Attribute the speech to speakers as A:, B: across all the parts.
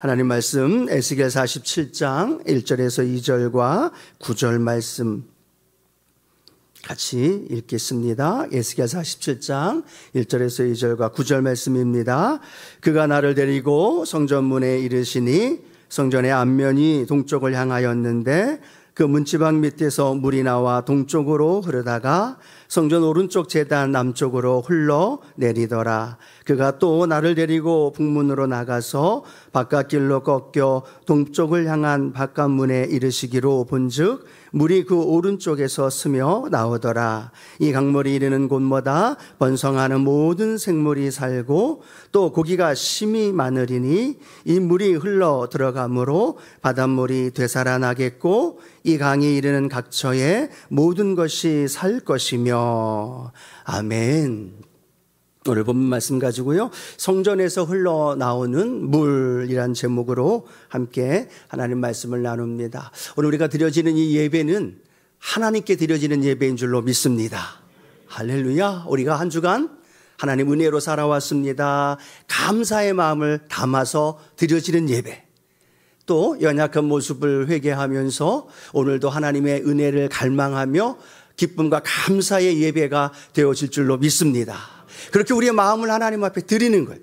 A: 하나님 말씀 에스겔 47장 1절에서 2절과 9절 말씀 같이 읽겠습니다. 에스겔 47장 1절에서 2절과 9절 말씀입니다. 그가 나를 데리고 성전문에 이르시니 성전의 앞면이 동쪽을 향하였는데 그 문지방 밑에서 물이 나와 동쪽으로 흐르다가 성전 오른쪽 제단 남쪽으로 흘러내리더라. 그가 또 나를 데리고 북문으로 나가서 바깥길로 꺾여 동쪽을 향한 바깥문에 이르시기로 본즉 물이 그 오른쪽에서 스며 나오더라. 이 강물이 이르는 곳마다 번성하는 모든 생물이 살고 또 고기가 심히 많으리니 이 물이 흘러 들어가므로 바닷물이 되살아나겠고 이 강이 이르는 각처에 모든 것이 살 것이며. 아멘. 오늘 본문 말씀 가지고요, 성전에서 흘러나오는 물이란 제목으로 함께 하나님 말씀을 나눕니다. 오늘 우리가 드려지는 이 예배는 하나님께 드려지는 예배인 줄로 믿습니다. 할렐루야. 우리가 한 주간 하나님 은혜로 살아왔습니다. 감사의 마음을 담아서 드려지는 예배, 또 연약한 모습을 회개하면서 오늘도 하나님의 은혜를 갈망하며 기쁨과 감사의 예배가 되어질 줄로 믿습니다. 그렇게 우리의 마음을 하나님 앞에 드리는 거예요.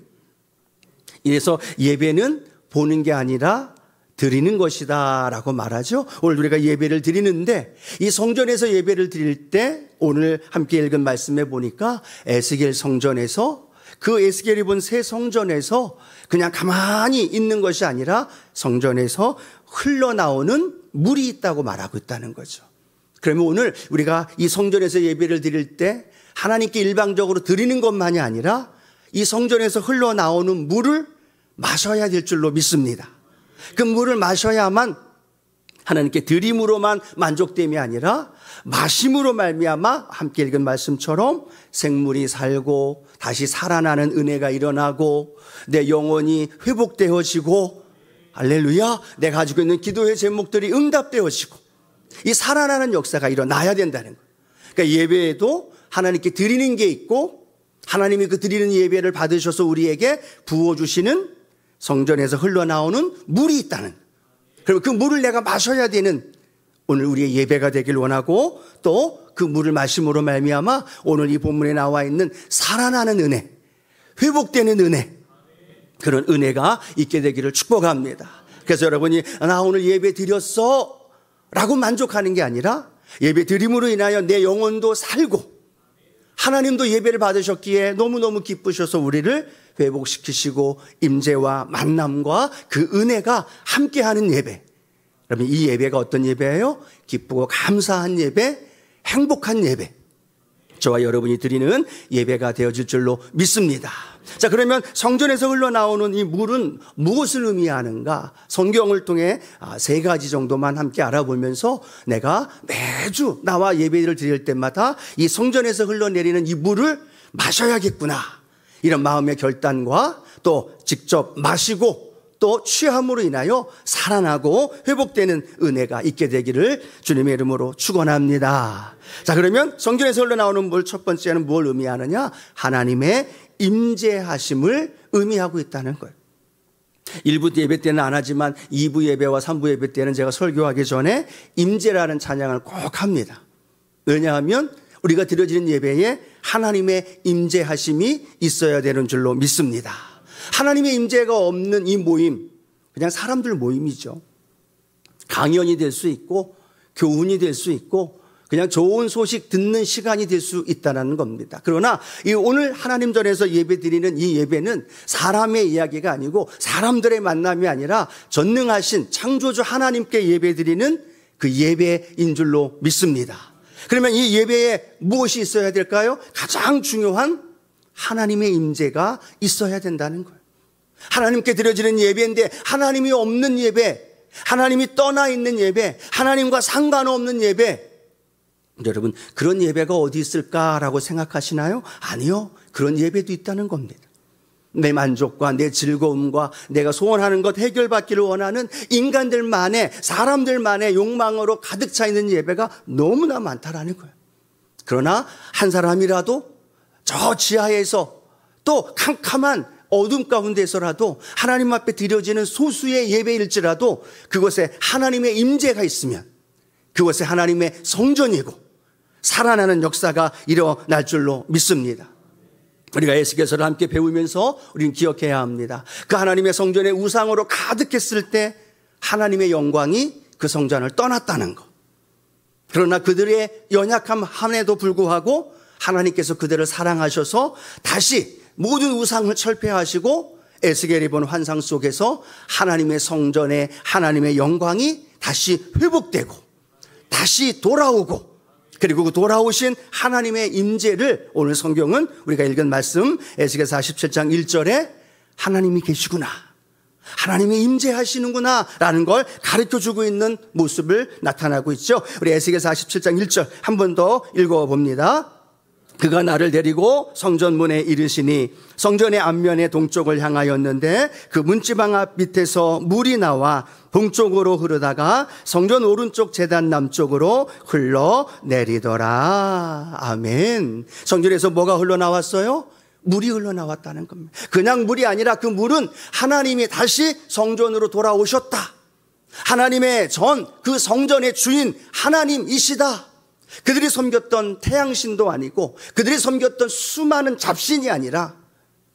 A: 이래서 예배는 보는 게 아니라 드리는 것이다 라고 말하죠. 오늘 우리가 예배를 드리는데 이 성전에서 예배를 드릴 때 오늘 함께 읽은 말씀에 보니까 에스겔 성전에서, 그 에스겔이 본 새 성전에서 그냥 가만히 있는 것이 아니라 성전에서 흘러나오는 물이 있다고 말하고 있다는 거죠. 그러면 오늘 우리가 이 성전에서 예배를 드릴 때 하나님께 일방적으로 드리는 것만이 아니라 이 성전에서 흘러나오는 물을 마셔야 될 줄로 믿습니다. 그 물을 마셔야만 하나님께 드림으로만 만족됨이 아니라 마심으로 말미암아 함께 읽은 말씀처럼 생물이 살고 다시 살아나는 은혜가 일어나고 내 영혼이 회복되어지고, 할렐루야, 내가 가지고 있는 기도의 제목들이 응답되어지고 이 살아나는 역사가 일어나야 된다는 거예요. 그러니까 예배에도 하나님께 드리는 게 있고 하나님이 그 드리는 예배를 받으셔서 우리에게 부어주시는 성전에서 흘러나오는 물이 있다는, 그리고 그 물을 내가 마셔야 되는 오늘 우리의 예배가 되길 원하고, 또 그 물을 마심으로 말미암아 오늘 이 본문에 나와 있는 살아나는 은혜, 회복되는 은혜, 그런 은혜가 있게 되기를 축복합니다. 그래서 여러분이 나 오늘 예배 드렸어 라고 만족하는 게 아니라 예배 드림으로 인하여 내 영혼도 살고 하나님도 예배를 받으셨기에 너무너무 기쁘셔서 우리를 회복시키시고 임재와 만남과 그 은혜가 함께하는 예배. 그러면 이 예배가 어떤 예배예요? 기쁘고 감사한 예배, 행복한 예배, 저와 여러분이 드리는 예배가 되어질 줄로 믿습니다. 자, 그러면 성전에서 흘러나오는 이 물은 무엇을 의미하는가? 성경을 통해 세 가지 정도만 함께 알아보면서 내가 매주 나와 예배를 드릴 때마다 이 성전에서 흘러내리는 이 물을 마셔야겠구나, 이런 마음의 결단과 또 직접 마시고 또 취함으로 인하여 살아나고 회복되는 은혜가 있게 되기를 주님의 이름으로 축원합니다. 자, 그러면 성전에서 흘러나오는 물 첫 번째는 뭘 의미하느냐? 하나님의 임재하심을 의미하고 있다는 거예요. 1부 예배 때는 안 하지만 2부 예배와 3부 예배 때는 제가 설교하기 전에 임재라는 찬양을 꼭 합니다. 왜냐하면 우리가 드려지는 예배에 하나님의 임재하심이 있어야 되는 줄로 믿습니다. 하나님의 임재가 없는 이 모임, 그냥 사람들 모임이죠. 강연이 될 수 있고 교훈이 될 수 있고 그냥 좋은 소식 듣는 시간이 될 수 있다는 겁니다. 그러나 이 오늘 하나님 전에서 예배 드리는 이 예배는 사람의 이야기가 아니고 사람들의 만남이 아니라 전능하신 창조주 하나님께 예배 드리는 그 예배인 줄로 믿습니다. 그러면 이 예배에 무엇이 있어야 될까요? 가장 중요한 하나님의 임재가 있어야 된다는 거예요. 하나님께 드려지는 예배인데 하나님이 없는 예배, 하나님이 떠나 있는 예배, 하나님과 상관없는 예배, 여러분 그런 예배가 어디 있을까라고 생각하시나요? 아니요, 그런 예배도 있다는 겁니다. 내 만족과 내 즐거움과 내가 소원하는 것 해결받기를 원하는 인간들만의, 사람들만의 욕망으로 가득 차 있는 예배가 너무나 많다라는 거예요. 그러나 한 사람이라도 저 지하에서 또 캄캄한 어둠 가운데서라도 하나님 앞에 드려지는 소수의 예배일지라도 그곳에 하나님의 임재가 있으면 그곳에 하나님의 성전이고 살아나는 역사가 일어날 줄로 믿습니다. 우리가 에스겔서를 함께 배우면서 우리는 기억해야 합니다. 그 하나님의 성전의 우상으로 가득했을 때 하나님의 영광이 그 성전을 떠났다는 것. 그러나 그들의 연약함에도 불구하고 하나님께서 그들을 사랑하셔서 다시 모든 우상을 철폐하시고 에스겔이 본 환상 속에서 하나님의 성전에 하나님의 영광이 다시 회복되고 다시 돌아오고 그리고 그 돌아오신 하나님의 임재를 오늘 성경은 우리가 읽은 말씀 에스겔 47장 1절에 하나님이 계시구나, 하나님이 임재하시는구나 라는 걸 가르쳐주고 있는 모습을 나타나고 있죠. 우리 에스겔 47장 1절 한 번 더 읽어봅니다. 그가 나를 데리고 성전문에 이르시니 성전의 앞면에 동쪽을 향하였는데 그 문지방 앞 밑에서 물이 나와 동쪽으로 흐르다가 성전 오른쪽 제단 남쪽으로 흘러내리더라. 아멘. 성전에서 뭐가 흘러나왔어요? 물이 흘러나왔다는 겁니다. 그냥 물이 아니라 그 물은 하나님이 다시 성전으로 돌아오셨다. 하나님의 그 성전의 주인 하나님이시다. 그들이 섬겼던 태양신도 아니고 그들이 섬겼던 수많은 잡신이 아니라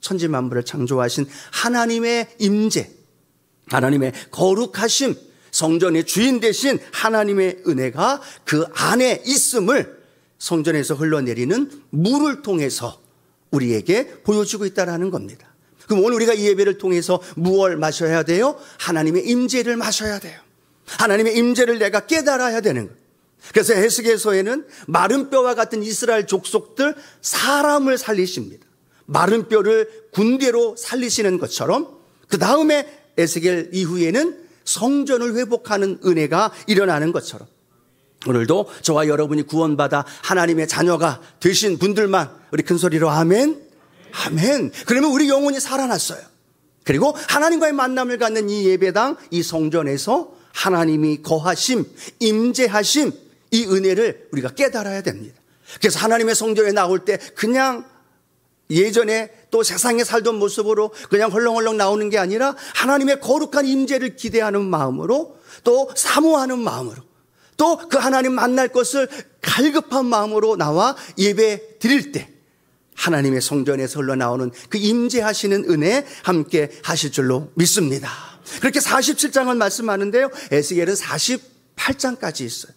A: 천지만물을 창조하신 하나님의 임재, 하나님의 거룩하심, 성전의 주인 되신 하나님의 은혜가 그 안에 있음을 성전에서 흘러내리는 물을 통해서 우리에게 보여주고 있다는 겁니다. 그럼 오늘 우리가 이 예배를 통해서 무엇을 마셔야 돼요? 하나님의 임재를 마셔야 돼요. 하나님의 임재를 내가 깨달아야 되는 거예요. 그래서 에스겔서에는 마른 뼈와 같은 이스라엘 족속들 사람을 살리십니다. 마른 뼈를 군대로 살리시는 것처럼 그 다음에 에스겔 이후에는 성전을 회복하는 은혜가 일어나는 것처럼 오늘도 저와 여러분이 구원받아 하나님의 자녀가 되신 분들만 우리 큰 소리로 아멘, 아멘. 그러면 우리 영혼이 살아났어요. 그리고 하나님과의 만남을 갖는 이 예배당, 이 성전에서 하나님이 거하심, 임재하심, 이 은혜를 우리가 깨달아야 됩니다. 그래서 하나님의 성전에 나올 때 그냥 예전에 또 세상에 살던 모습으로 그냥 헐렁헐렁 나오는 게 아니라 하나님의 거룩한 임재를 기대하는 마음으로 또 사모하는 마음으로 또 그 하나님 만날 것을 갈급한 마음으로 나와 예배 드릴 때 하나님의 성전에서 흘러나오는 그 임재하시는 은혜 함께 하실 줄로 믿습니다. 그렇게 47장은 말씀하는데요, 에스겔은 48장까지 있어요.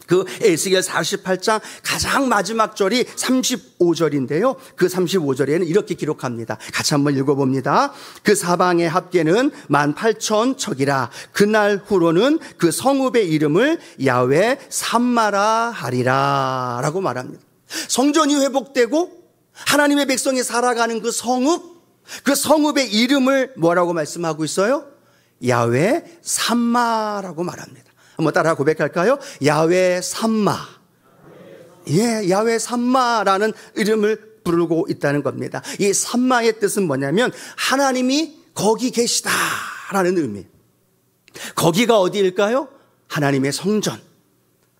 A: 그 에스겔 48장 가장 마지막 절이 35절인데요. 그 35절에는 이렇게 기록합니다. 같이 한번 읽어봅니다. 그 사방의 합계는 18,000척이라. 그날 후로는 그 성읍의 이름을 야훼 삼마라 하리라 라고 말합니다. 성전이 회복되고 하나님의 백성이 살아가는 그 성읍의 이름을 뭐라고 말씀하고 있어요? 야훼 삼마라고 말합니다. 한번 따라 고백할까요? 야훼 삼마. 예, 야훼 삼마라는 이름을 부르고 있다는 겁니다. 이 삼마의 뜻은 뭐냐면 하나님이 거기 계시다라는 의미. 거기가 어디일까요? 하나님의 성전.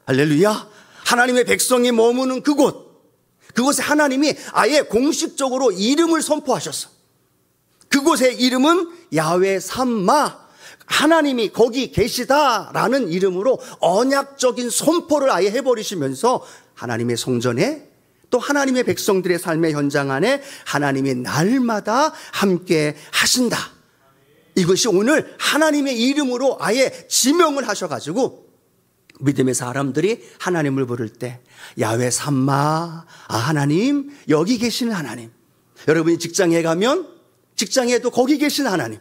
A: 할렐루야. 하나님의 백성이 머무는 그곳에 하나님이 아예 공식적으로 이름을 선포하셨어. 그곳의 이름은 야훼 삼마. 하나님이 거기 계시다라는 이름으로 언약적인 선포를 아예 해버리시면서 하나님의 성전에 또 하나님의 백성들의 삶의 현장 안에 하나님이 날마다 함께 하신다. 이것이 오늘 하나님의 이름으로 아예 지명을 하셔가지고 믿음의 사람들이 하나님을 부를 때 야훼 삼마, 하나님 여기 계시는 하나님. 여러분이 직장에 가면 직장에도 거기 계신 하나님.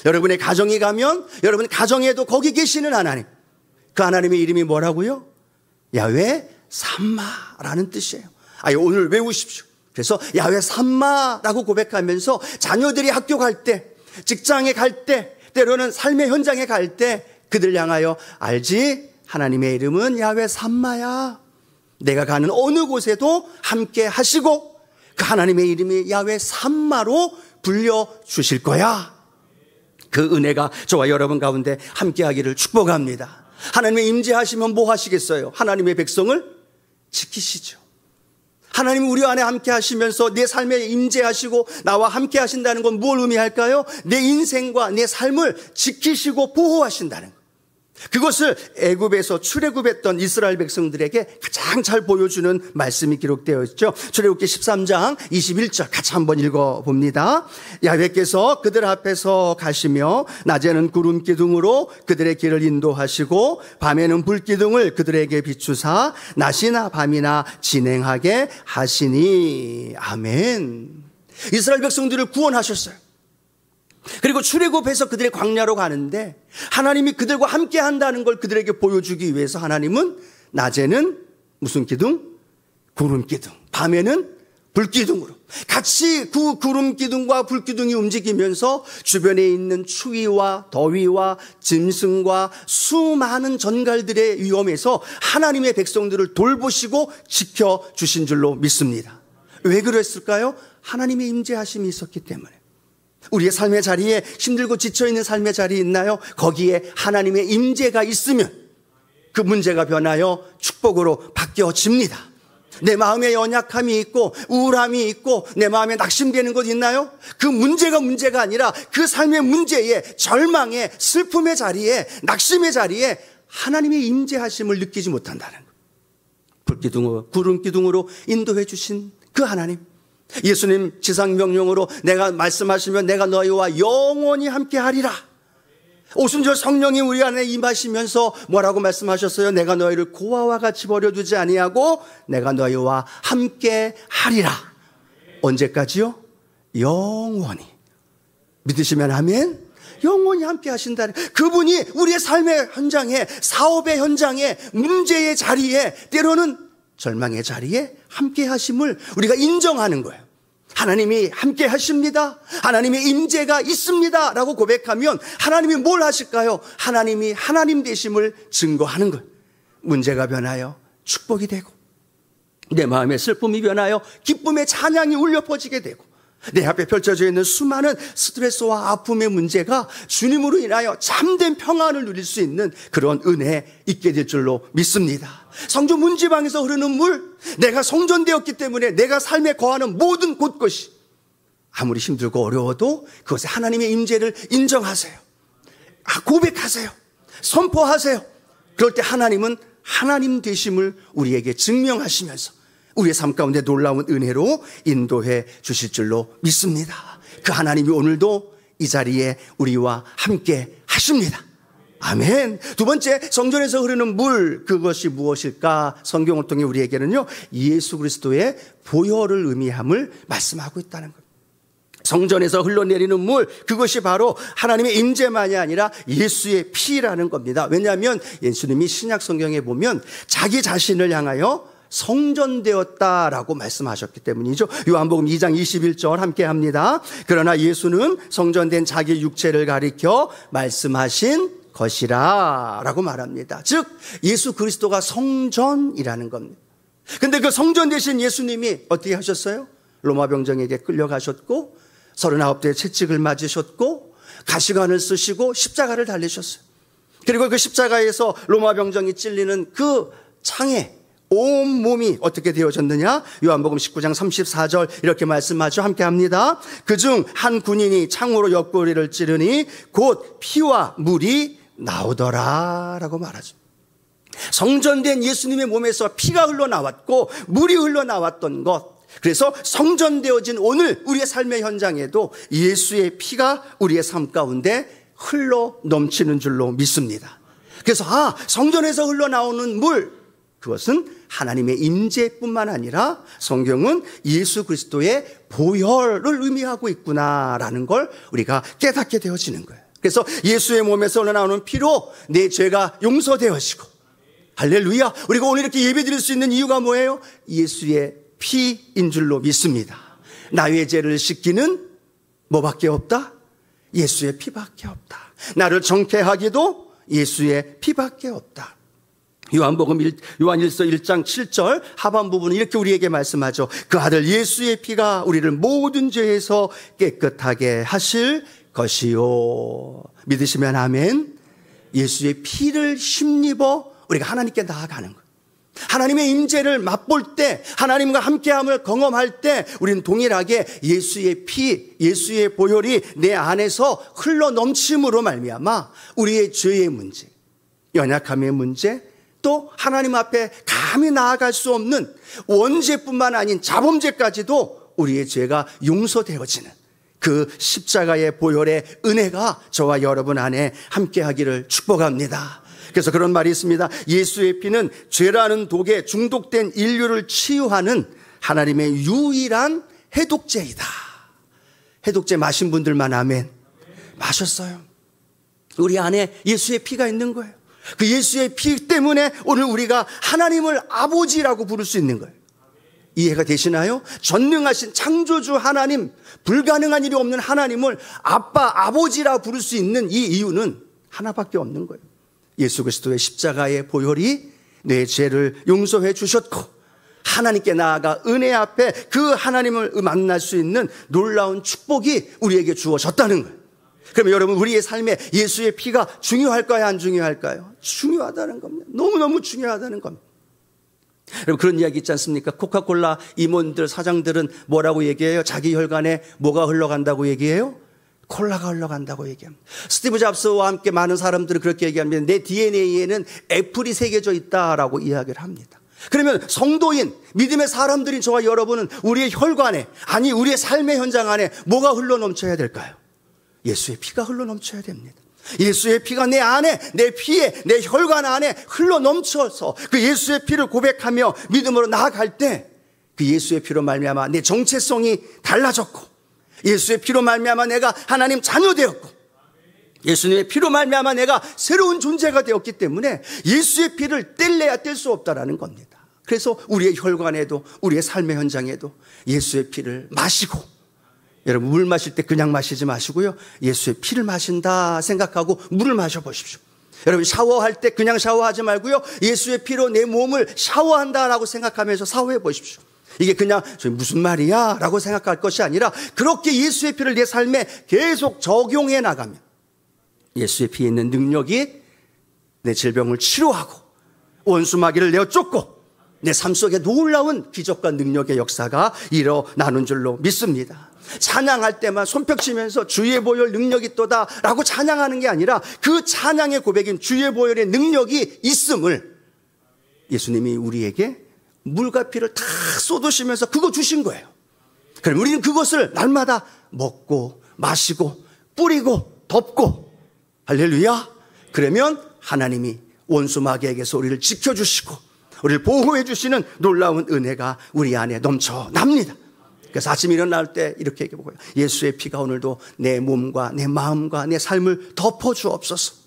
A: 여러분의 가정에 가면 여러분 가정에도 거기 계시는 하나님. 그 하나님의 이름이 뭐라고요? 야훼 삼마라는 뜻이에요. 오늘 외우십시오. 그래서 야훼 삼마라고 고백하면서 자녀들이 학교 갈 때, 직장에 갈 때, 때로는 삶의 현장에 갈 때 그들 향하여 알지? 하나님의 이름은 야훼 삼마야. 내가 가는 어느 곳에도 함께 하시고 그 하나님의 이름이 야훼 삼마로 불려주실 거야. 그 은혜가 저와 여러분 가운데 함께하기를 축복합니다. 하나님의 임재하시면 뭐 하시겠어요? 하나님의 백성을 지키시죠. 하나님이 우리 안에 함께 하시면서 내 삶에 임재하시고 나와 함께 하신다는 건 뭘 의미할까요? 내 인생과 내 삶을 지키시고 보호하신다는 것. 그것을 애굽에서 출애굽했던 이스라엘 백성들에게 가장 잘 보여주는 말씀이 기록되어 있죠. 출애굽기 13장 21절 같이 한번 읽어봅니다. 야훼께서 그들 앞에서 가시며 낮에는 구름 기둥으로 그들의 길을 인도하시고 밤에는 불 기둥을 그들에게 비추사 낮이나 밤이나 진행하게 하시니. 아멘. 이스라엘 백성들을 구원하셨어요. 그리고 출애굽해서 그들의 광야로 가는데 하나님이 그들과 함께 한다는 걸 그들에게 보여주기 위해서 하나님은 낮에는 무슨 기둥? 구름 기둥. 밤에는 불 기둥으로 같이 그 구름 기둥과 불 기둥이 움직이면서 주변에 있는 추위와 더위와 짐승과 수많은 전갈들의 위험에서 하나님의 백성들을 돌보시고 지켜주신 줄로 믿습니다. 왜 그랬을까요? 하나님의 임재하심이 있었기 때문에. 우리의 삶의 자리에 힘들고 지쳐있는 삶의 자리에 있나요? 거기에 하나님의 임재가 있으면 그 문제가 변하여 축복으로 바뀌어집니다. 내 마음에 연약함이 있고 우울함이 있고 내 마음에 낙심되는 것 있나요? 그 문제가 문제가 아니라 그 삶의 문제에 절망에 슬픔의 자리에 낙심의 자리에 하나님의 임재하심을 느끼지 못한다는 것. 불기둥으로 구름 기둥으로 인도해 주신 그 하나님, 예수님 지상명령으로 내가 말씀하시면 내가 너희와 영원히 함께 하리라. 오순절 성령이 우리 안에 임하시면서 뭐라고 말씀하셨어요? 내가 너희를 고아와 같이 버려두지 아니하고 내가 너희와 함께 하리라. 언제까지요? 영원히. 믿으시면 아멘. 영원히 함께 하신다는 그분이 우리의 삶의 현장에, 사업의 현장에, 문제의 자리에, 때로는 절망의 자리에 함께 하심을 우리가 인정하는 거예요. 하나님이 함께 하십니다. 하나님의 임재가 있습니다. 라고 고백하면 하나님이 뭘 하실까요? 하나님이 하나님 되심을 증거하는 거예요. 문제가 변하여 축복이 되고 내 마음의 슬픔이 변하여 기쁨의 찬양이 울려 퍼지게 되고 내 앞에 펼쳐져 있는 수많은 스트레스와 아픔의 문제가 주님으로 인하여 참된 평안을 누릴 수 있는 그런 은혜에 있게 될 줄로 믿습니다. 성전 문지방에서 흐르는 물, 내가 성전되었기 때문에 내가 삶에 거하는 모든 곳곳이 아무리 힘들고 어려워도 그것에 하나님의 임재를 인정하세요. 고백하세요. 선포하세요. 그럴 때 하나님은 하나님 되심을 우리에게 증명하시면서 우리의 삶 가운데 놀라운 은혜로 인도해 주실 줄로 믿습니다. 그 하나님이 오늘도 이 자리에 우리와 함께 하십니다. 아멘. 두 번째, 성전에서 흐르는 물, 그것이 무엇일까? 성경을 통해 우리에게는요, 예수 그리스도의 보혈을 의미함을 말씀하고 있다는 것. 성전에서 흘러내리는 물, 그것이 바로 하나님의 임재만이 아니라 예수의 피라는 겁니다. 왜냐하면 예수님이 신약 성경에 보면 자기 자신을 향하여 성전되었다라고 말씀하셨기 때문이죠. 요한복음 2장 21절 함께 합니다. 그러나 예수는 성전된 자기 육체를 가리켜 말씀하신 것이라 라고 말합니다. 즉 예수 그리스도가 성전이라는 겁니다. 근데 그 성전 되신 예수님이 어떻게 하셨어요? 로마 병정에게 끌려가셨고 39대의 채찍을 맞으셨고 가시관을 쓰시고 십자가를 달리셨어요. 그리고 그 십자가에서 로마 병정이 찔리는 그 창에 온 몸이 어떻게 되어졌느냐? 요한복음 19장 34절 이렇게 말씀하죠. 함께 합니다. 그중 한 군인이 창으로 옆구리를 찌르니 곧 피와 물이 나오더라 라고 말하죠. 성전된 예수님의 몸에서 피가 흘러나왔고 물이 흘러나왔던 것, 그래서 성전되어진 오늘 우리의 삶의 현장에도 예수의 피가 우리의 삶 가운데 흘러 넘치는 줄로 믿습니다. 그래서 성전에서 흘러나오는 물, 그것은 하나님의 임재뿐만 아니라 성경은 예수 그리스도의 보혈을 의미하고 있구나라는 걸 우리가 깨닫게 되어지는 거예요. 그래서 예수의 몸에서 흘러나오는 피로 내 죄가 용서되어지고, 할렐루야, 우리가 오늘 이렇게 예배드릴 수 있는 이유가 뭐예요? 예수의 피인 줄로 믿습니다. 나의 죄를 씻기는 뭐밖에 없다? 예수의 피밖에 없다. 나를 정케하기도 예수의 피밖에 없다. 요한일서 1장 7절 하반부분은 이렇게 우리에게 말씀하죠. 그 아들 예수의 피가 우리를 모든 죄에서 깨끗하게 하실 것이요. 믿으시면 아멘. 예수의 피를 힘입어 우리가 하나님께 나아가는 것. 하나님의 임재를 맛볼 때, 하나님과 함께함을 경험할 때 우리는 동일하게 예수의 피, 예수의 보혈이 내 안에서 흘러 넘침으로 말미암아 우리의 죄의 문제, 연약함의 문제, 또 하나님 앞에 감히 나아갈 수 없는 원죄뿐만 아닌 자범죄까지도 우리의 죄가 용서되어지는 그 십자가의 보혈의 은혜가 저와 여러분 안에 함께하기를 축복합니다. 그래서 그런 말이 있습니다. 예수의 피는 죄라는 독에 중독된 인류를 치유하는 하나님의 유일한 해독제이다. 해독제 마신 분들만 아멘. 마셨어요. 우리 안에 예수의 피가 있는 거예요. 그 예수의 피 때문에 오늘 우리가 하나님을 아버지라고 부를 수 있는 거예요. 이해가 되시나요? 전능하신 창조주 하나님, 불가능한 일이 없는 하나님을 아빠, 아버지라 부를 수 있는 이 이유는 하나밖에 없는 거예요. 예수 그리스도의 십자가의 보혈이 내 죄를 용서해 주셨고 하나님께 나아가 은혜 앞에 그 하나님을 만날 수 있는 놀라운 축복이 우리에게 주어졌다는 거예요. 그러면 여러분, 우리의 삶에 예수의 피가 중요할까요? 안 중요할까요? 중요하다는 겁니다. 너무너무 중요하다는 겁니다. 여러분, 그런 이야기 있지 않습니까? 코카콜라 임원들, 사장들은 뭐라고 얘기해요? 자기 혈관에 뭐가 흘러간다고 얘기해요? 콜라가 흘러간다고 얘기합니다. 스티브 잡스와 함께 많은 사람들은 그렇게 얘기합니다. 내 DNA에는 애플이 새겨져 있다라고 이야기를 합니다. 그러면 성도인, 믿음의 사람들인 저와 여러분은 우리의 혈관에, 아니 우리의 삶의 현장 안에 뭐가 흘러넘쳐야 될까요? 예수의 피가 흘러넘쳐야 됩니다. 예수의 피가 내 안에, 내 피에, 내 혈관 안에 흘러넘쳐서 그 예수의 피를 고백하며 믿음으로 나아갈 때 그 예수의 피로 말미암아 내 정체성이 달라졌고, 예수의 피로 말미암아 내가 하나님 자녀 되었고, 예수님의 피로 말미암아 내가 새로운 존재가 되었기 때문에 예수의 피를 뗄래야 뗄 수 없다라는 겁니다. 그래서 우리의 혈관에도, 우리의 삶의 현장에도 예수의 피를 마시고, 여러분 물 마실 때 그냥 마시지 마시고요, 예수의 피를 마신다 생각하고 물을 마셔보십시오. 여러분 샤워할 때 그냥 샤워하지 말고요, 예수의 피로 내 몸을 샤워한다라고 생각하면서 샤워해 보십시오. 이게 그냥 무슨 말이야 라고 생각할 것이 아니라 그렇게 예수의 피를 내 삶에 계속 적용해 나가면 예수의 피에 있는 능력이 내 질병을 치료하고 원수 마귀를 내어 쫓고 내 삶 속에 놀라운 기적과 능력의 역사가 일어나는 줄로 믿습니다. 찬양할 때만 손뼉치면서 주의 보혈 능력이 있도다 라고 찬양하는 게 아니라 그 찬양의 고백인 주의 보혈의 능력이 있음을 예수님이 우리에게 물과 피를 다 쏟으시면서 그거 주신 거예요. 그럼 우리는 그것을 날마다 먹고 마시고 뿌리고 덮고, 할렐루야. 그러면 하나님이 원수 마귀에게서 우리를 지켜주시고 우리를 보호해 주시는 놀라운 은혜가 우리 안에 넘쳐납니다. 그래서 아침 일어날 때 이렇게 얘기해보고요, 예수의 피가 오늘도 내 몸과 내 마음과 내 삶을 덮어주옵소서.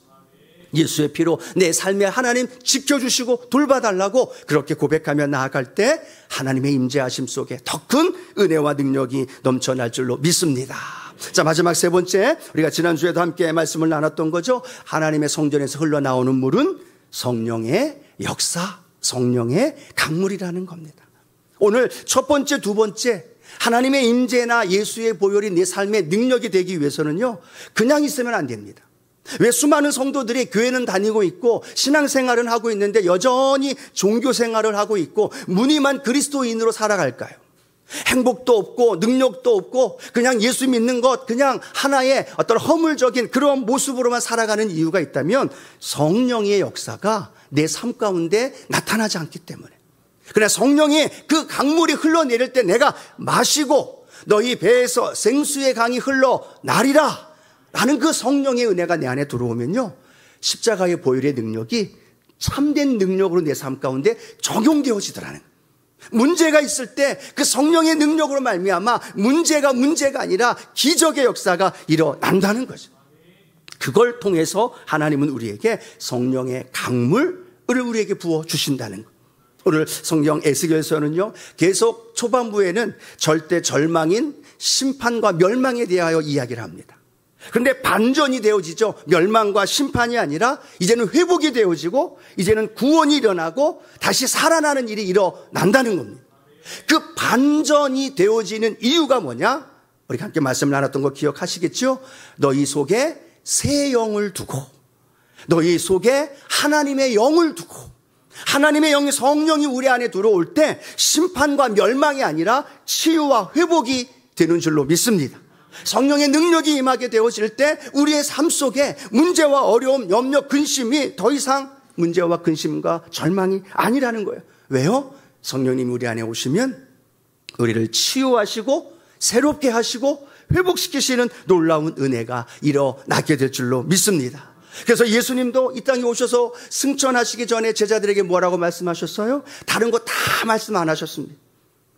A: 예수의 피로 내 삶에 하나님 지켜주시고 돌봐달라고 그렇게 고백하며 나아갈 때 하나님의 임재하심 속에 더 큰 은혜와 능력이 넘쳐날 줄로 믿습니다. 자, 마지막 세 번째, 우리가 지난주에도 함께 말씀을 나눴던 거죠. 하나님의 성전에서 흘러나오는 물은 성령의 역사, 성령의 강물이라는 겁니다. 오늘 첫 번째, 두 번째, 하나님의 임재나 예수의 보혈이 내 삶의 능력이 되기 위해서는요, 그냥 있으면 안 됩니다. 왜 수많은 성도들이 교회는 다니고 있고 신앙생활은 하고 있는데 여전히 종교생활을 하고 있고 무늬만 그리스도인으로 살아갈까요? 행복도 없고 능력도 없고 그냥 예수 믿는 것, 그냥 하나의 어떤 허물적인 그런 모습으로만 살아가는 이유가 있다면 성령의 역사가 내 삶 가운데 나타나지 않기 때문에. 그러나 성령의 그 강물이 흘러내릴 때 내가 마시고 너희 배에서 생수의 강이 흘러나리라 라는 그 성령의 은혜가 내 안에 들어오면요, 십자가의 보혈의 능력이 참된 능력으로 내 삶 가운데 적용되어지더라는 거예요. 문제가 있을 때 그 성령의 능력으로 말미암아 문제가 아니라 기적의 역사가 일어난다는 거죠. 그걸 통해서 하나님은 우리에게 성령의 강물을 우리에게 부어주신다는 거예요. 오늘 성경 에스겔서는요, 계속 초반부에는 절대 절망인 심판과 멸망에 대하여 이야기를 합니다. 그런데 반전이 되어지죠. 멸망과 심판이 아니라 이제는 회복이 되어지고 이제는 구원이 일어나고 다시 살아나는 일이 일어난다는 겁니다. 그 반전이 되어지는 이유가 뭐냐? 우리가 함께 말씀 나눴던 거 기억하시겠죠? 너희 속에 새 영을 두고, 너희 속에 하나님의 영을 두고, 하나님의 영이 성령이 우리 안에 들어올 때 심판과 멸망이 아니라 치유와 회복이 되는 줄로 믿습니다. 성령의 능력이 임하게 되어질 때 우리의 삶 속에 문제와 어려움, 염려, 근심이 더 이상 문제와 근심과 절망이 아니라는 거예요. 왜요? 성령님이 우리 안에 오시면 우리를 치유하시고 새롭게 하시고 회복시키시는 놀라운 은혜가 일어나게 될 줄로 믿습니다. 그래서 예수님도 이 땅에 오셔서 승천하시기 전에 제자들에게 뭐라고 말씀하셨어요? 다른 거 다 말씀 안 하셨습니다.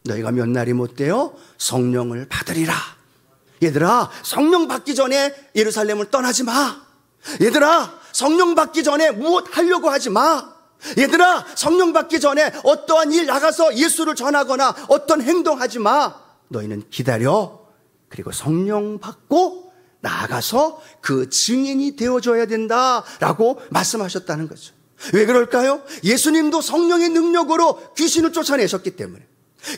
A: 너희가 몇 날이 못 되어 성령을 받으리라. 얘들아, 성령 받기 전에 예루살렘을 떠나지 마. 얘들아, 성령 받기 전에 무엇 하려고 하지 마. 얘들아, 성령 받기 전에 어떠한 일 나가서 예수를 전하거나 어떤 행동하지 마. 너희는 기다려. 그리고 성령 받고 나아가서 그 증인이 되어줘야 된다라고 말씀하셨다는 거죠. 왜 그럴까요? 예수님도 성령의 능력으로 귀신을 쫓아내셨기 때문에,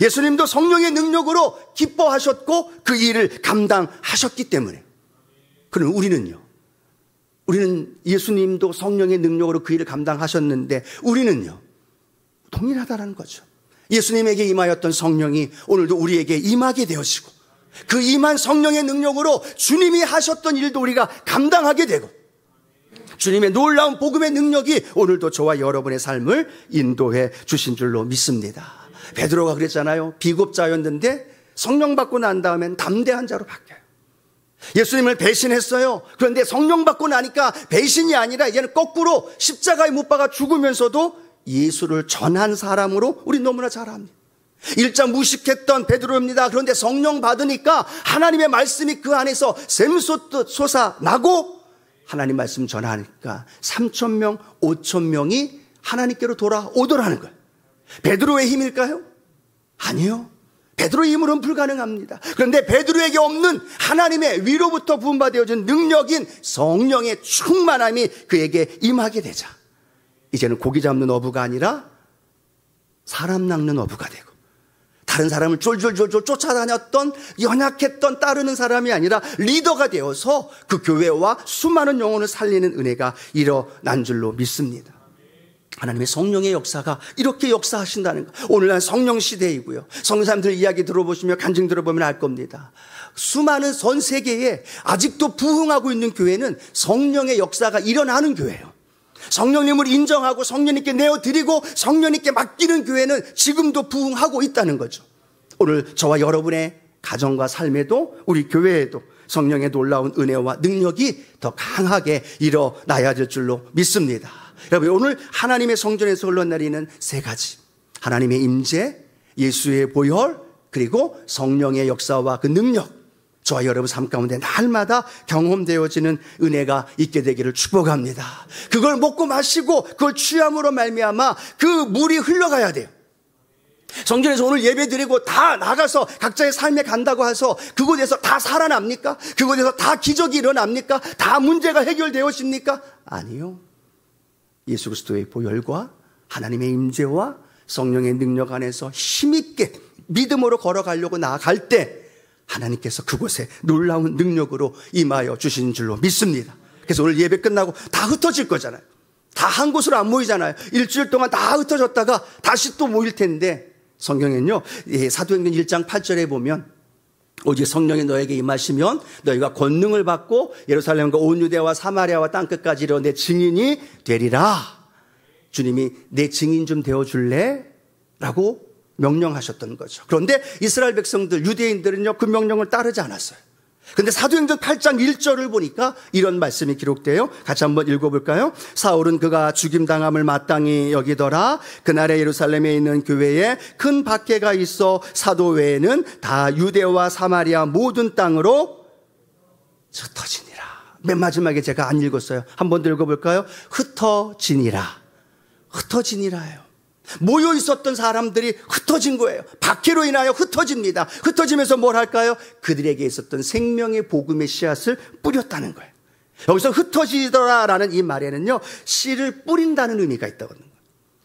A: 예수님도 성령의 능력으로 기뻐하셨고 그 일을 감당하셨기 때문에. 그럼 우리는요? 우리는 예수님도 성령의 능력으로 그 일을 감당하셨는데 우리는요? 동일하다는 거죠. 예수님에게 임하였던 성령이 오늘도 우리에게 임하게 되어지고 그 임한 성령의 능력으로 주님이 하셨던 일도 우리가 감당하게 되고 주님의 놀라운 복음의 능력이 오늘도 저와 여러분의 삶을 인도해 주신 줄로 믿습니다. 베드로가 그랬잖아요. 비겁자였는데 성령 받고 난 다음엔 담대한 자로 바뀌어요. 예수님을 배신했어요. 그런데 성령 받고 나니까 배신이 아니라 이제는 거꾸로 십자가에 못 박아 죽으면서도 예수를 전한 사람으로 우리 너무나 잘 압니다. 일자 무식했던 베드로입니다. 그런데 성령 받으니까 하나님의 말씀이 그 안에서 샘솟듯 솟아나고 하나님 말씀 전하니까 3,000명, 5,000명이 하나님께로 돌아오더라는 거예요. 베드로의 힘일까요? 아니요. 베드로의 힘으로는 불가능합니다. 그런데 베드로에게 없는 하나님의 위로부터 부음받아진 능력인 성령의 충만함이 그에게 임하게 되자 이제는 고기 잡는 어부가 아니라 사람 낚는 어부가 되고 다른 사람을 쫄쫄쫄쫄 쫓아다녔던 연약했던 따르는 사람이 아니라 리더가 되어서 그 교회와 수많은 영혼을 살리는 은혜가 일어난 줄로 믿습니다. 하나님의 성령의 역사가 이렇게 역사하신다는 거. 오늘날 성령 시대이고요. 성령 사람들 이야기 들어보시면 간증 들어보면 알 겁니다. 수많은 전 세계에 아직도 부흥하고 있는 교회는 성령의 역사가 일어나는 교회예요. 성령님을 인정하고 성령님께 내어드리고 성령님께 맡기는 교회는 지금도 부흥하고 있다는 거죠. 오늘 저와 여러분의 가정과 삶에도 우리 교회에도 성령의 놀라운 은혜와 능력이 더 강하게 일어나야 될 줄로 믿습니다. 여러분, 오늘 하나님의 성전에서 흘러내리는 세 가지, 하나님의 임재, 예수의 보혈, 그리고 성령의 역사와 그 능력, 저와 여러분 삶 가운데 날마다 경험되어지는 은혜가 있게 되기를 축복합니다. 그걸 먹고 마시고 그걸 취함으로 말미암아 그 물이 흘러가야 돼요. 성전에서 오늘 예배 드리고 다 나가서 각자의 삶에 간다고 해서 그곳에서 다 살아납니까? 그곳에서 다 기적이 일어납니까? 다 문제가 해결되어집니까? 아니요. 예수 그리스도의 보혈과 하나님의 임재와 성령의 능력 안에서 힘있게 믿음으로 걸어가려고 나아갈 때 하나님께서 그곳에 놀라운 능력으로 임하여 주신 줄로 믿습니다. 그래서 오늘 예배 끝나고 다 흩어질 거잖아요. 다 한 곳으로 안 모이잖아요. 일주일 동안 다 흩어졌다가 다시 또 모일 텐데 성경에는요, 사도행전 1장 8절에 보면 오직 성령이 너에게 임하시면 너희가 권능을 받고 예루살렘과 온 유대와 사마리아와 땅끝까지 이르러 내 증인이 되리라. 주님이 내 증인 좀 되어줄래? 라고 명령하셨던 거죠. 그런데 이스라엘 백성들, 유대인들은요, 그 명령을 따르지 않았어요. 그런데 사도행전 8장 1절을 보니까 이런 말씀이 기록돼요. 같이 한번 읽어볼까요? 사울은 그가 죽임당함을 마땅히 여기더라. 그날에 예루살렘에 있는 교회에 큰 박해가 있어 사도 외에는 다 유대와 사마리아 모든 땅으로 흩어지니라. 맨 마지막에 제가 안 읽었어요. 한번 더 읽어볼까요? 흩어지니라. 흩어지니라예요. 모여 있었던 사람들이 흩어진 거예요. 박해로 인하여 흩어집니다. 흩어지면서 뭘 할까요? 그들에게 있었던 생명의 복음의 씨앗을 뿌렸다는 거예요. 여기서 흩어지더라라는 이 말에는요, 씨를 뿌린다는 의미가 있다거든요.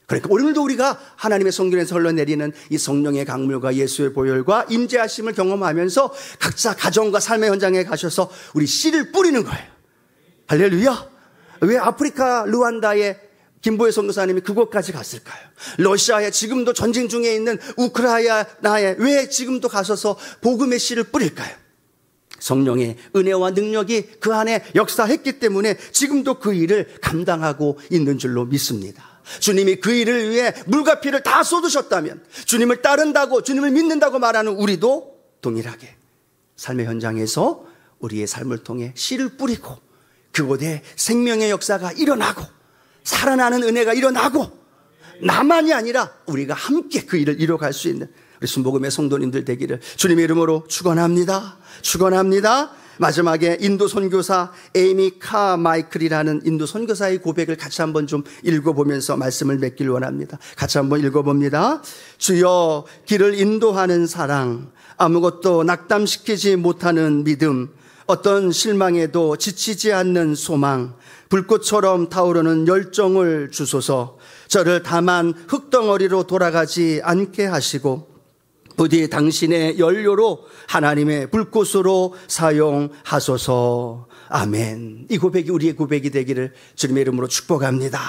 A: 그러니까 오늘도 우리가 하나님의 성전에서 흘러내리는 이 성령의 강물과 예수의 보혈과 임재하심을 경험하면서 각자 가정과 삶의 현장에 가셔서 우리 씨를 뿌리는 거예요. 할렐루야. 왜 아프리카 르완다에 김보혜 선교사님이 그곳까지 갔을까요? 러시아에 지금도 전쟁 중에 있는 우크라이나에 왜 지금도 가셔서 복음의 씨를 뿌릴까요? 성령의 은혜와 능력이 그 안에 역사했기 때문에 지금도 그 일을 감당하고 있는 줄로 믿습니다. 주님이 그 일을 위해 물과 피를 다 쏟으셨다면 주님을 따른다고, 주님을 믿는다고 말하는 우리도 동일하게 삶의 현장에서 우리의 삶을 통해 씨를 뿌리고 그곳에 생명의 역사가 일어나고 살아나는 은혜가 일어나고 나만이 아니라 우리가 함께 그 일을 이뤄갈 수 있는 우리 순복음의 성도님들 되기를 주님의 이름으로 축원합니다. 축원합니다. 마지막에 인도 선교사 에이미 카마이클이라는 인도 선교사의 고백을 같이 한번 좀 읽어보면서 말씀을 맺길 원합니다. 같이 한번 읽어봅니다. 주여, 길을 인도하는 사랑, 아무것도 낙담시키지 못하는 믿음, 어떤 실망에도 지치지 않는 소망, 불꽃처럼 타오르는 열정을 주소서. 저를 다만 흙덩어리로 돌아가지 않게 하시고 부디 당신의 연료로 하나님의 불꽃으로 사용하소서. 아멘. 이 고백이 우리의 고백이 되기를 주님의 이름으로 축복합니다.